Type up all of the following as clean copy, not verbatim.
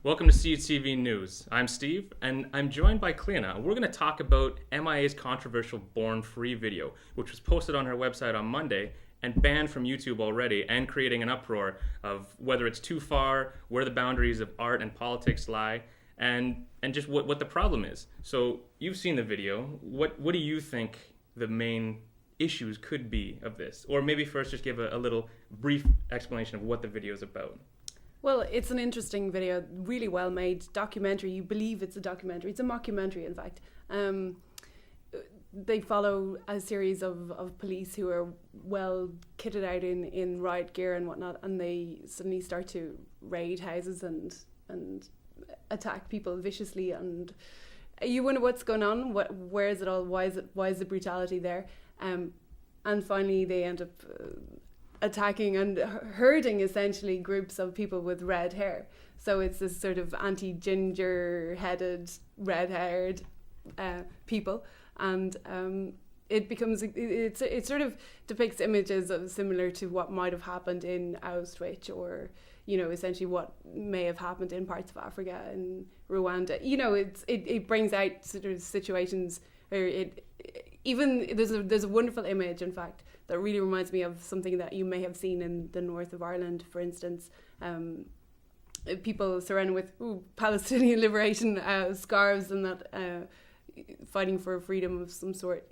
Welcome to CUTV News. I'm Steve, and I'm joined by Cliona. We're going to talk about M.I.A.'s controversial Born Free video, which was posted on her website on Monday and banned from YouTube already, and creating an uproar of whether it's too far, where the boundaries of art and politics lie, and just what the problem is. So you've seen the video. What do you think the main issues could be of this? Or maybe first just give a little brief explanation of what the video is about. Well, it's an interesting video, really well made documentary. You believe it's a documentary. It's a mockumentary, in fact. They follow a series of police who are well kitted out in riot gear and whatnot, and they suddenly start to raid houses and attack people viciously. And you wonder what's going on. Where is it all? Why is the brutality there? And finally, they end up attacking and herding essentially groups of people with red hair. So it's this sort of anti-ginger-headed, red-haired people, and it sort of depicts images of similar to what might have happened in Auschwitz, or essentially what may have happened in parts of Africa and Rwanda. It brings out sort of situations where there's a wonderful image, in fact, that really reminds me of something that you may have seen in the north of Ireland, for instance. People surrounded with Palestinian liberation scarves and that, fighting for freedom of some sort,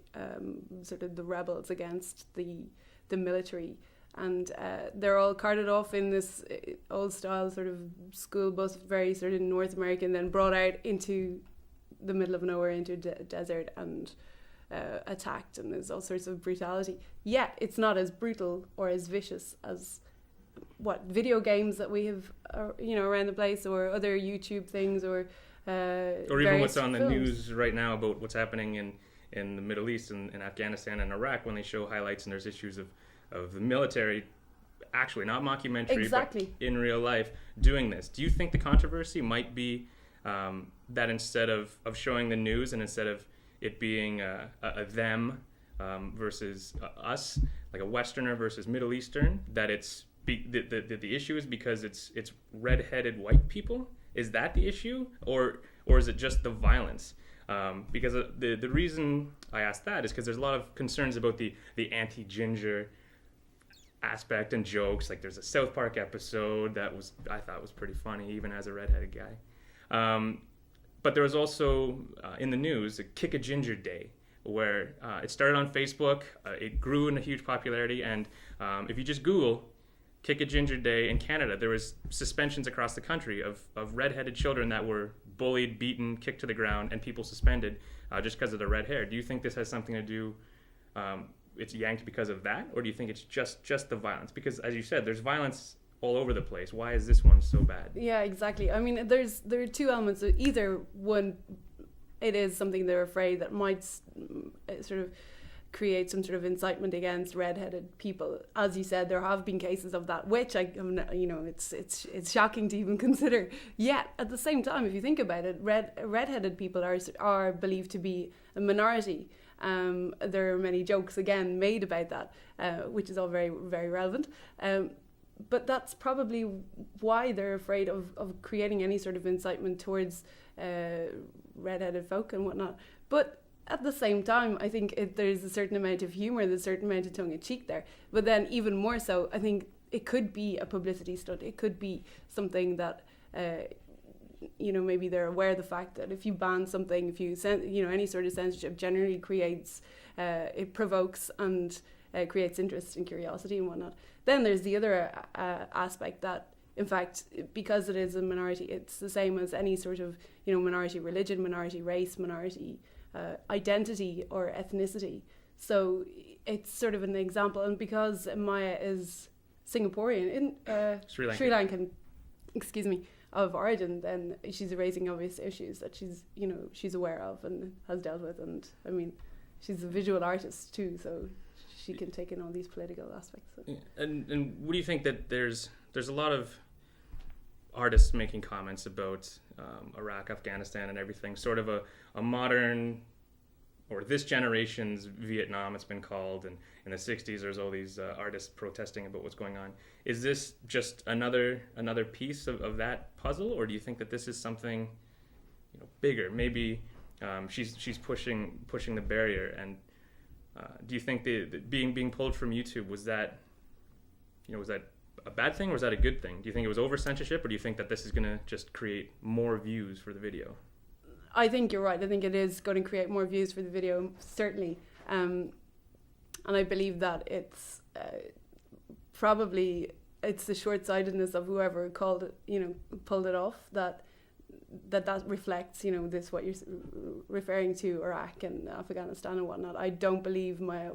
sort of the rebels against the military. And they're all carted off in this old style sort of school bus, very sort of North American, then brought out into the middle of nowhere, into a desert, and attacked, and there's all sorts of brutality. Yet it's not as brutal or as vicious as what video games that we have, around the place, or other YouTube things, or even what's on the news right now about what's happening in the Middle East and Afghanistan and Iraq, when they show highlights and there's issues of the military, actually not mockumentary, exactly, but in real life doing this. Do you think the controversy might be that instead of showing the news, and instead of it being a them versus us, like a Westerner versus Middle Eastern, that the issue is because it's red-headed white people? Is that the issue, or is it just the violence? Because the reason I asked that is because there's a lot of concerns about the anti-ginger aspect and jokes. Like there's a South Park episode that I thought was pretty funny, even as a red-headed guy. But there was also, in the news, a Kick a Ginger Day, where it started on Facebook. It grew in a huge popularity. And if you just Google Kick a Ginger Day in Canada, there was suspensions across the country of red-headed children that were bullied, beaten, kicked to the ground, and people suspended just because of their red hair. Do you think this has something to do, it's yanked because of that? Or do you think it's just the violence? Because, as you said, there's violence all over the place. Why is this one so bad? Yeah, exactly. I mean, there are two elements. Either one, it is something they're afraid that might sort of create some sort of incitement against red-headed people. As you said, there have been cases of that, which it's shocking to even consider. Yet at the same time, if you think about it, red-headed people are believed to be a minority. There are many jokes again made about that, which is all very, very relevant. But that's probably why they're afraid of creating any sort of incitement towards red-headed folk and whatnot. But at the same time, I think there's a certain amount of humour, there's a certain amount of tongue-in-cheek there. But then even more so, I think it could be a publicity stunt. It could be something that, maybe they're aware of the fact that if you ban something, if you any sort of censorship generally creates, it provokes and creates interest and curiosity and whatnot. Then there's the other aspect that, in fact, because it is a minority, it's the same as any sort of minority religion, minority race, minority identity or ethnicity. So it's sort of an example. And because M.I.A. is Singaporean, in Sri Lankan, of origin, then she's raising obvious issues that she's aware of and has dealt with. And I mean, she's a visual artist too, so she can take in all these political aspects. So. Yeah. And what do you think that there's a lot of artists making comments about Iraq, Afghanistan, and everything, sort of a modern or this generation's Vietnam, it's been called, and in the 60s there's all these artists protesting about what's going on. Is this just another piece of that puzzle, or do you think that this is something, you know, bigger? Maybe she's pushing the barrier, and do you think the being pulled from YouTube, was that a bad thing, or was that a good thing? Do you think it was over censorship, or do you think that this is going to just create more views for the video? I think you're right. I think it is going to create more views for the video, certainly. And I believe that it's probably it's the short-sightedness of whoever pulled it off that reflects, you know, this what you're referring to, Iraq and Afghanistan and whatnot. I don't believe M.I.A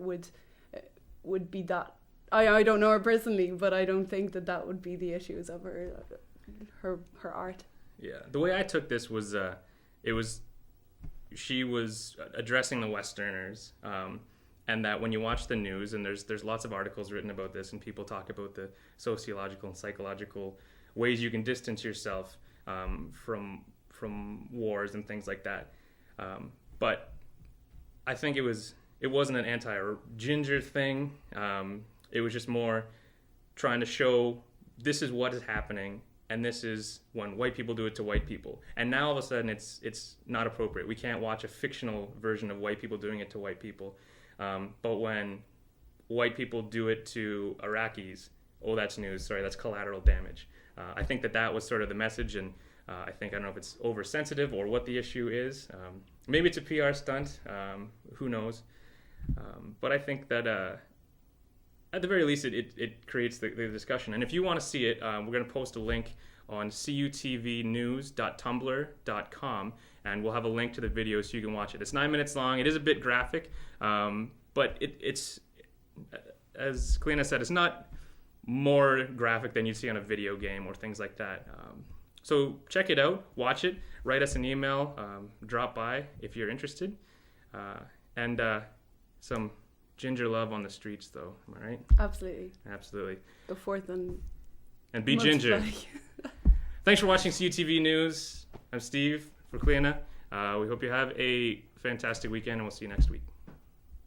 would be that. I don't know her personally, but I don't think that would be the issues of her art. Yeah, the way I took this was she was addressing the Westerners, and that when you watch the news, and there's lots of articles written about this, and people talk about the sociological and psychological ways you can distance yourself from wars and things like that. But I think it wasn't an anti-ginger thing. It was just more trying to show this is what is happening, and this is when white people do it to white people. And now all of a sudden it's not appropriate. We can't watch a fictional version of white people doing it to white people. But when white people do it to Iraqis, oh, that's news. Sorry, that's collateral damage. I think that was sort of the message, and I don't know if it's oversensitive or what the issue is. Maybe it's a PR stunt. Who knows? But I think that at the very least, it creates the discussion. And if you want to see it, we're going to post a link on cutvnews.tumblr.com, and we'll have a link to the video so you can watch it. It's 9 minutes long. It is a bit graphic, but it's, as Cliona said, it's not more graphic than you'd see on a video game or things like that. So check it out, watch it, write us an email, drop by if you're interested, and some ginger love on the streets, though. Am I right? Absolutely. Go forth and be ginger. Thanks for watching CUTV News. I'm Steve for Cliona. We hope you have a fantastic weekend, and we'll see you next week.